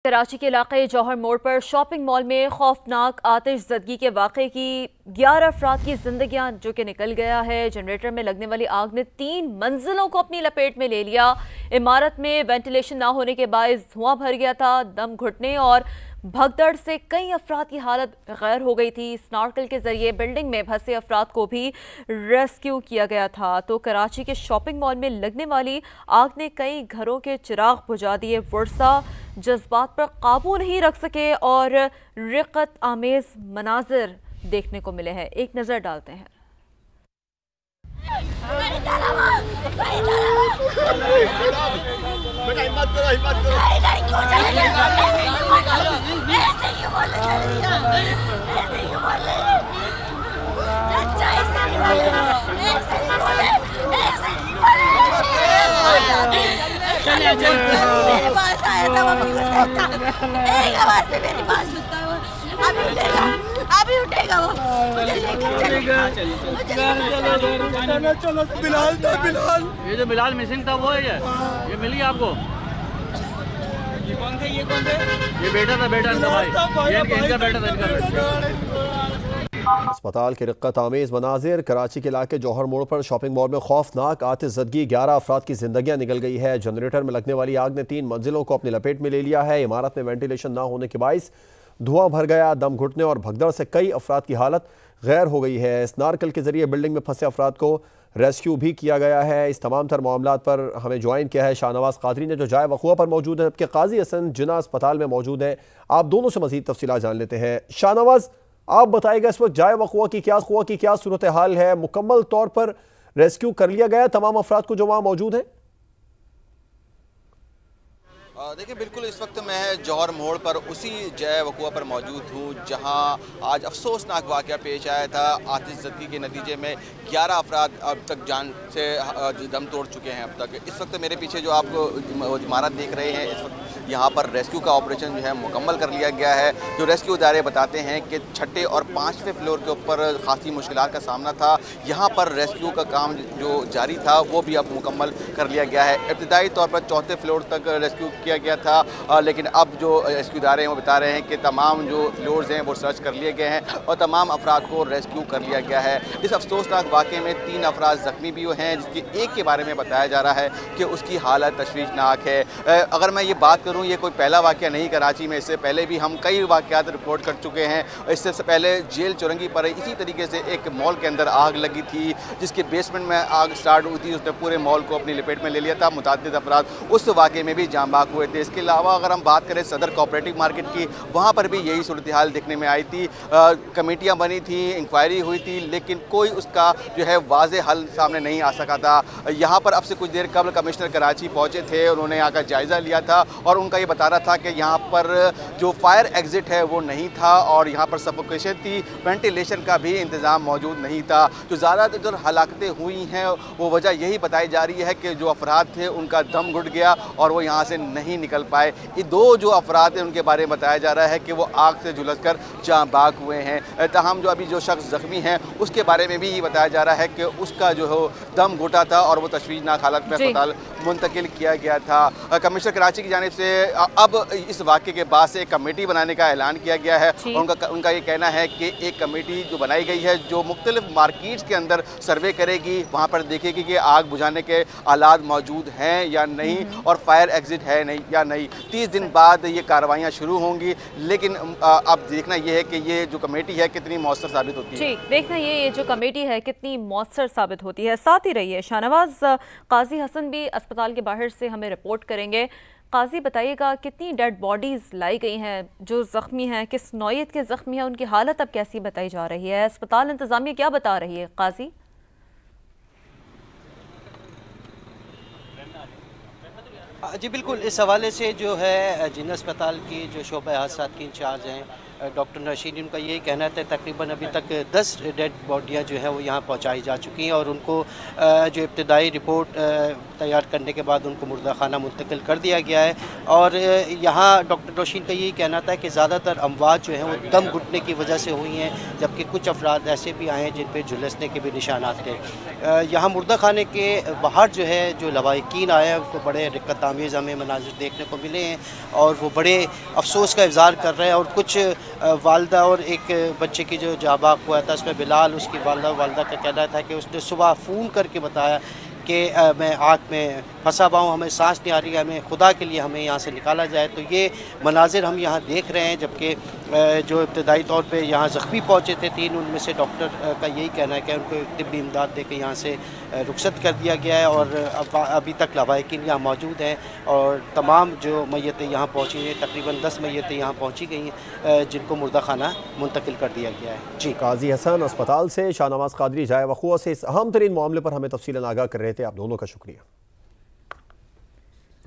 कराची के इलाके जौहर मोड़ पर शॉपिंग मॉल में खौफनाक आतिशज़दगी के वाक़े की 11 अफराद की जिंदगियां जो कि निकल गया है। जनरेटर में लगने वाली आग ने 3 मंजिलों को अपनी लपेट में ले लिया। इमारत में वेंटिलेशन ना होने के बायस धुआं भर गया था। दम घुटने और भगदड़ से कई अफराद की हालत गैर हो गई थी। स्नॉर्कल के जरिए बिल्डिंग में फंसे अफराद को भी रेस्क्यू किया गया था। तो कराची के शॉपिंग मॉल में लगने वाली आग ने कई घरों के चिराग बुझा दिए। वर्षा जज्बात पर काबू नहीं रख सके और रिक़्क़त आमेज मनाजिर देखने को मिले हैं। एक नजर डालते हैं। मेरे पास आया था, वो मेरे एक आवाज में मेरी बात सुनता है। अभी उठेगा वो मुझे लेकर चलेगा। चलो बिलाल था, बिलाल, ये जो बिलाल मिसिंग था वो है। ये मिली आपको? ये कौन थे? ये कौन थे? ये बेटा था, बेटा इनका भाई, ये इनका बेटा था, इनका बेटा। अस्पताल के रिक़्क़त आमेज़ मनाजिर। कराची के इलाके जौहर मोड़ पर शॉपिंग मॉल में खौफनाक आतिशज़दगी, 11 अफराद की जिंदगियां निकल गई है। जनरेटर में लगने वाली आग ने 3 मंजिलों को अपनी लपेट में ले लिया है। इमारत में वेंटिलेशन ना होने के बायस धुआं भर गया। दम घुटने और भगदड़ से कई अफराद की हालत गैर हो गई है। स्नार्कल के जरिए बिल्डिंग में फंसे अफराद को रेस्क्यू भी किया गया है। इस तमाम तर मामलात पर हमें ज्वाइन किया है शाहनवाज कादरी ने, जो जाए वक़ुआ पर मौजूद है, जबकि काजी हसन जिना अस्पताल में मौजूद है। आप दोनों से मज़ीद तफसीलात जान लेते हैं। शाहनवाज, आप बताइएगा इस वक्त जाए वक़ुआ की क्या सूरत हाल है? मुकम्मल तौर पर रेस्क्यू कर लिया गया तमाम अफराद को जो वहाँ मौजूद हैं? देखिए, बिल्कुल इस वक्त मैं जौहर मोड़ पर उसी जय वक़ुआ पर मौजूद हूँ जहाँ आज अफसोसनाक वाक़या पेश आया था। आतिशज़दगी के नतीजे में 11 अफराद अब तक जान से दम तोड़ चुके हैं अब तक। इस वक्त मेरे पीछे जो आप इमारत देख रहे हैं, इस वक्त यहाँ पर रेस्क्यू का ऑपरेशन जो है मुकम्मल कर लिया गया है। जो रेस्क्यू इदारे बताते हैं कि 6ठे और 5वें फ्लोर के ऊपर खासी मुश्किलात का सामना था। यहाँ पर रेस्क्यू का काम जो जारी था वो भी अब मुकम्मल कर लिया गया है। इब्तिदाई तौर पर 4थे फ्लोर तक रेस्क्यू किया गया था, लेकिन अब जो रेस्क्यू इदारे हैं वो बता रहे हैं कि तमाम जो फ्लोर्स हैं वो सर्च कर लिए गए हैं और तमाम अफराद को रेस्क्यू कर लिया गया है। इस अफसोसनाक वाक़े में 3 अफराद ज़ख्मी भी हैं, जिसके एक के बारे में बताया जा रहा है कि उसकी हालत तशवीशनाक है। अगर मैं ये बात करूँ, ये कोई पहला वाक़या नहीं कराची में, इससे पहले भी हम कई वाक़यात रिपोर्ट कर चुके हैं। इससे पहले जेल चौरंगी पर इसी तरीके से एक मॉल के अंदर आग लगी थी, जिसके बेसमेंट में आग स्टार्ट हुई थी, उसने पूरे मॉल को अपनी लपेट में ले लिया था। मुतअद्दिद अफराद उस वाक़े में भी जाँ बाग हुए थे। इसके अलावा अगर हम बात करें सदर कोऑपरेटिव मार्केट की, वहाँ पर भी यही सूरत हाल देखने में आई थी। कमेटियाँ बनी थी, इंक्वायरी हुई थी, लेकिन कोई उसका जो है वाज़ेह हल सामने नहीं आ सका था। यहाँ पर अब से कुछ देर कबल कमिश्नर कराची पहुँचे थे, उन्होंने यहाँ का जायज़ा लिया था और उनका ये बता रहा था कि यहाँ पर जो फायर एग्ज़िट है वो नहीं था और यहाँ पर सफोकेशन थी, वेंटिलेशन का भी इंतज़ाम मौजूद नहीं था। जो ज़्यादातर हलाकतें हुई हैं वो वजह यही बताई जा रही है कि जो अफराद थे उनका दम घुट गया और वो यहाँ से नहीं निकल पाए। ये 2 जो अफराद हैं उनके बारे में बताया जा रहा है कि वो आग से झुलसकर जाँ बाग हुए हैं। तमाम जो अभी जो शख्स ज़ख्मी हैं उसके बारे में भी ये बताया जा रहा है कि उसका जो है दम घुटा था और वो तशवीशनाक हालत में अस्पताल मुंतकिल किया गया था। कमिश्नर कराची की जानिब से अब इस वाक़े के बाद से एक कमेटी बनाने का ऐलान किया गया है। उनका ये कहना है कि एक कमेटी जो बनाई गई है जो मुख्तलिफ मार्केट्स के अंदर सर्वे करेगी, वहाँ पर देखेगी कि आग बुझाने के आलात मौजूद हैं या नहीं और फायर एग्ज़िट है नहीं या नहीं। 30 दिन बाद ये कार्रवाइयाँ शुरू होंगी, लेकिन अब देखना ये है कि ये जो कमेटी है कितनी मौसर साबित होती है। देखना ये जो कमेटी है कितनी मौसर साबित होती है। साथ ही रहिए शाहनवाज, काजी हसन भी अस्पताल के बाहर से हमें रिपोर्ट करेंगे। काजी, बताइएगा कितनी डेड बॉडीज़ लाई गई हैं? जो ज़ख्मी हैं किस नौयत के ज़ख्मी हैं, उनकी हालत अब कैसी बताई जा रही है? अस्पताल इंतज़ामिया क्या बता रही है? काजी जी बिल्कुल, इस हवाले से जो है जिन अस्पताल की जो शोबा हादसात की इंचार्ज हैं डॉक्टर नौशीन का यही कहना था तकरीबन अभी तक 10 डेड बॉडियाँ जो हैं वो यहाँ पहुँचाई जा चुकी हैं और उनको जो इब्तदाई रिपोर्ट तैयार करने के बाद उनको मुर्दा खाना मुंतकिल कर दिया गया है। और यहाँ डॉक्टर नौशीन का यही कहना था कि ज़्यादातर अमवात जो हैं वो दम घुटने की वजह से हुई हैं, जबकि कुछ अफराद ऐसे भी आए हैं जिन पर झुलसने के भी निशानात थे। यहाँ मुर्दा खाने के बाहर जो है जो लवाहिकीन आए हैं उनको बड़े रिक्कत आमेज़ हमें मनाजिर देखने को मिले हैं और वो बड़े अफसोस का इज़हार कर रहे हैं। और कुछ वालदा और एक बच्चे की जो जाबाक हुआ था उसमें बिलाल, उसकी वालदा का कहना था कि उसने सुबह फ़ोन करके बताया कि मैं आग में फंसा हुआ हूँ, हमें सांस नहीं आ रही है, हमें खुदा के लिए हमें यहाँ से निकाला जाए। तो ये मनाजिर हम यहाँ देख रहे हैं, जबकि जो इब्तदाई तौर पे यहाँ ज़ख्मी पहुँचे थे 3, उनमें से डॉक्टर का यही कहना है कि उनको तिब्बी इमदाद दे के यहाँ से रुखसत कर दिया गया है और अभी तक लवाहिकीन यहाँ मौजूद हैं और तमाम जो मैयतें यहाँ पहुँची हैं, तकरीबन 10 मैयतें यहाँ पहुँची गई हैं जिनको मुर्दा खाना मुंतकिल कर दिया गया है। जी, काजी हसन अस्पताल से शाहनवाज कादरी जाए वक़ूअ से इस अहम तरीन मामले पर हमें तफसीलन आगाह कर रहे थे। आप दोनों का शुक्रिया।